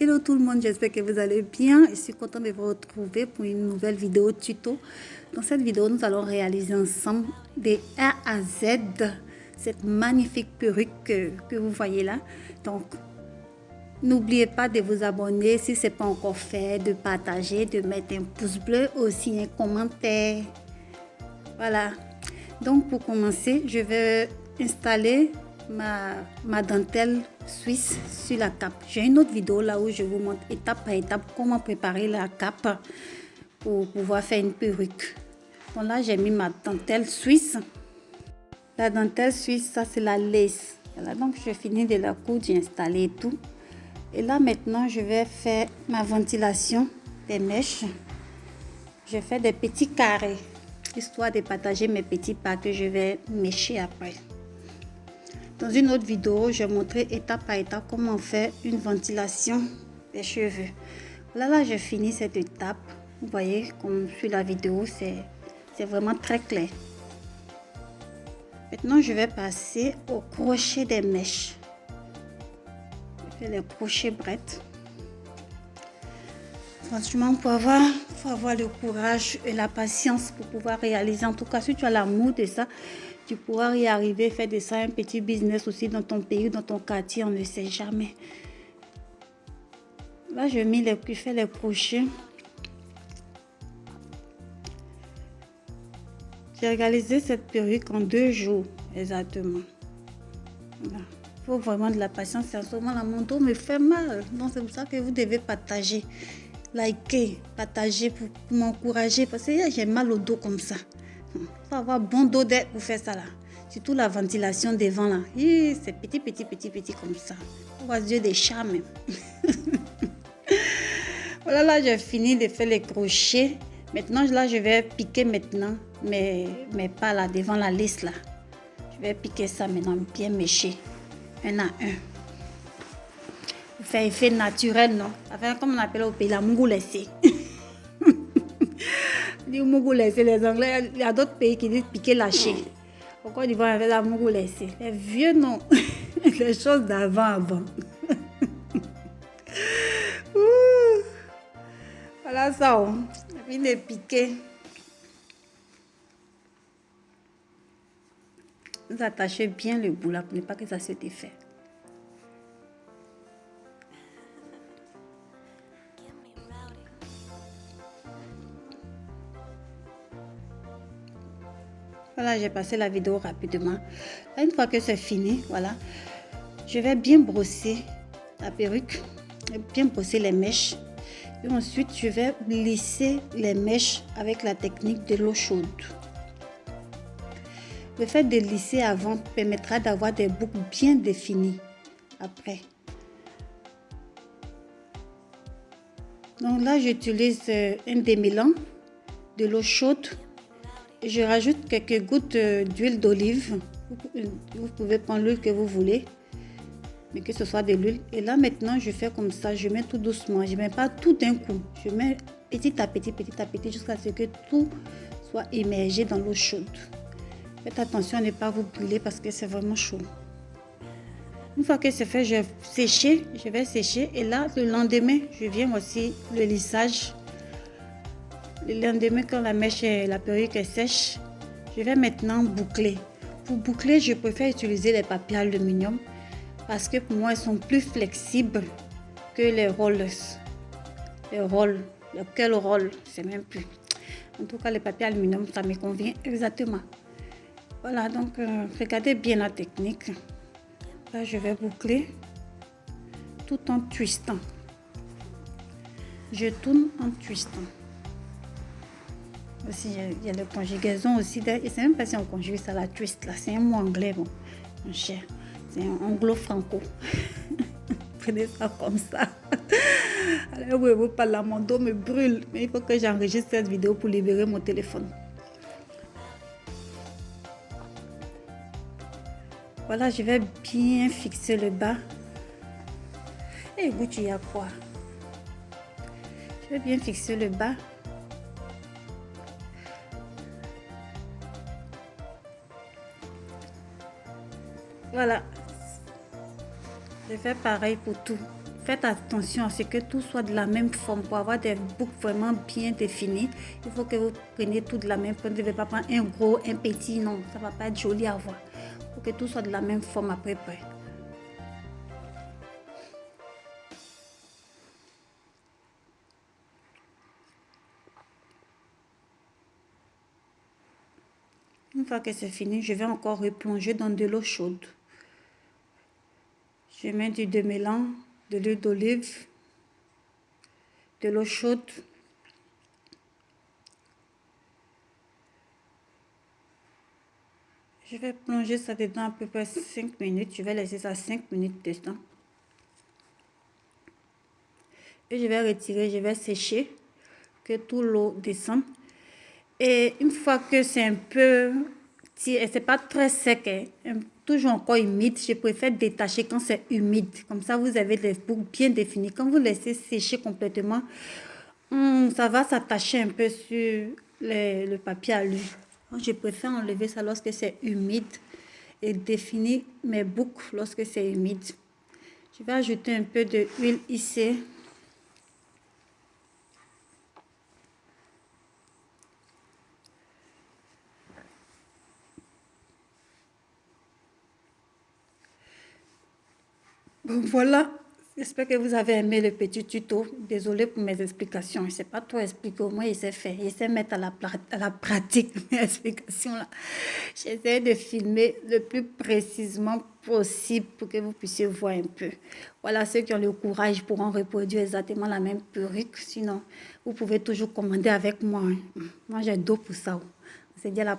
Hello tout le monde, j'espère que vous allez bien. Je suis contente de vous retrouver pour une nouvelle vidéo tuto. Dans cette vidéo, nous allons réaliser ensemble de A à Z cette magnifique perruque que vous voyez là. Donc, n'oubliez pas de vous abonner si ce n'est pas encore fait, de partager, de mettre un pouce bleu, aussi un commentaire. Voilà. Donc, pour commencer, je vais installer ma dentelle suisse sur la cape. J'ai une autre vidéo là où je vous montre étape par étape comment préparer la cape pour pouvoir faire une perruque. Donc là, j'ai mis ma dentelle suisse. La dentelle suisse, ça c'est la lace. Voilà, donc je finis de la coudre, j'ai installé tout. Et là maintenant, je vais faire ma ventilation des mèches. Je fais des petits carrés, histoire de partager mes petits pas que je vais mêcher après. Dans une autre vidéo, je vais montrer étape par étape comment faire une ventilation des cheveux. Là, je finis cette étape. Vous voyez, comme sur la vidéo, c'est vraiment très clair. Maintenant, je vais passer au crochet des mèches. Je fais les crochets brettes. Franchement, il faut avoir le courage et la patience pour pouvoir réaliser. En tout cas, si tu as l'amour de ça, tu pourras y arriver, faire de ça un petit business aussi dans ton pays, dans ton quartier, on ne sait jamais. Là, je fais les crochets. J'ai réalisé cette perruque en 2 jours, exactement. Voilà. Il faut vraiment de la patience. En ce moment, là, mon dos me fait mal. Donc, c'est pour ça que vous devez partager, liker, partager pour m'encourager. Parce que j'ai mal au dos comme ça. Il faut avoir bon dos d'air pour faire ça là. Surtout la ventilation devant là. C'est petit comme ça. On voit les yeux des chats même. Voilà, là j'ai fini de faire les crochets. Maintenant là je vais piquer maintenant mes pas là devant la lace là. Je vais piquer ça maintenant bien méché. Un à un. Pour faire effet naturel, non? Enfin, comme on appelle au pays la mougou-laissée. Les Anglais, il y a d'autres pays qui disent piquer lâcher. Au Côte d'Ivoire, avec la mougou laissée. Les vieux, non. Les choses d'avant. Voilà ça, on vient de piquer. Vous attachez bien le bout là pour ne pas que ça se défait. Voilà, j'ai passé la vidéo rapidement. Là, une fois que c'est fini, voilà, je vais bien brosser la perruque, bien brosser les mèches. Et ensuite, je vais lisser les mèches avec la technique de l'eau chaude. Le fait de lisser avant permettra d'avoir des boucles bien définies après. Donc là, j'utilise un démêlant, de l'eau chaude. Je rajoute quelques gouttes d'huile d'olive. Vous pouvez prendre l'huile que vous voulez, mais que ce soit de l'huile. Et là maintenant, je fais comme ça. Je mets tout doucement. Je ne mets pas tout d'un coup. Je mets petit à petit, jusqu'à ce que tout soit immergé dans l'eau chaude. Faites attention à ne pas vous brûler parce que c'est vraiment chaud. Une fois que c'est fait, je vais sécher. Et là, le lendemain, je viens aussi le lissage. Le lendemain, quand la mèche et la perruque est sèche, je vais maintenant boucler. Pour boucler, je préfère utiliser les papiers aluminium parce que pour moi, ils sont plus flexibles que les rollers. Lequel roll, c'est même plus. En tout cas, les papiers aluminium, ça me convient exactement. Voilà, donc regardez bien la technique. Là, je vais boucler tout en twistant. Je tourne en twistant. Aussi, il y a la conjugaison aussi. Et c'est même pas si on conjugue ça, la twist là. C'est un mot anglais, bon, mon cher. C'est un anglo-franco. Prenez ça comme ça. Alors, vous parlez là, mon dos me brûle. Mais il faut que j'enregistre cette vidéo pour libérer mon téléphone. Voilà, je vais bien fixer le bas. Et vous, tu y as quoi? Je vais bien fixer le bas. Voilà. Je fais pareil pour tout. faites attention à ce que tout soit de la même forme. Pour avoir des boucles vraiment bien définies, il faut que vous preniez tout de la même forme. Vous ne devez pas prendre un gros, un petit, non. Ça ne va pas être joli à voir. Il faut que tout soit de la même forme à peu près. Une fois que c'est fini, je vais encore replonger dans de l'eau chaude. Je mets du démêlant, de l'huile d'olive, de l'eau chaude. Je vais plonger ça dedans à peu près 5 minutes. Je vais laisser ça 5 minutes dedans. Et je vais retirer, je vais sécher, que toute l'eau descende. Et une fois que c'est un peu, c'est pas très sec, hein, toujours encore humide, je préfère détacher quand c'est humide. Comme ça, vous avez les boucles bien définies. Quand vous laissez sécher complètement, ça va s'attacher un peu sur le papier à lui. Je préfère enlever ça lorsque c'est humide et définir mes boucles lorsque c'est humide. Je vais ajouter un peu d'huile ici. Bon, voilà, j'espère que vous avez aimé le petit tuto. Désolée pour mes explications. Je ne sais pas trop expliquer, au moins il s'est fait. Il s'est mettre à la pratique mes explications là. J'essaie de filmer le plus précisément possible pour que vous puissiez voir un peu. Voilà, ceux qui ont le courage pourront reproduire exactement la même perruque. Sinon, vous pouvez toujours commander avec moi. Moi, j'ai dos pour ça. On s'est dit à la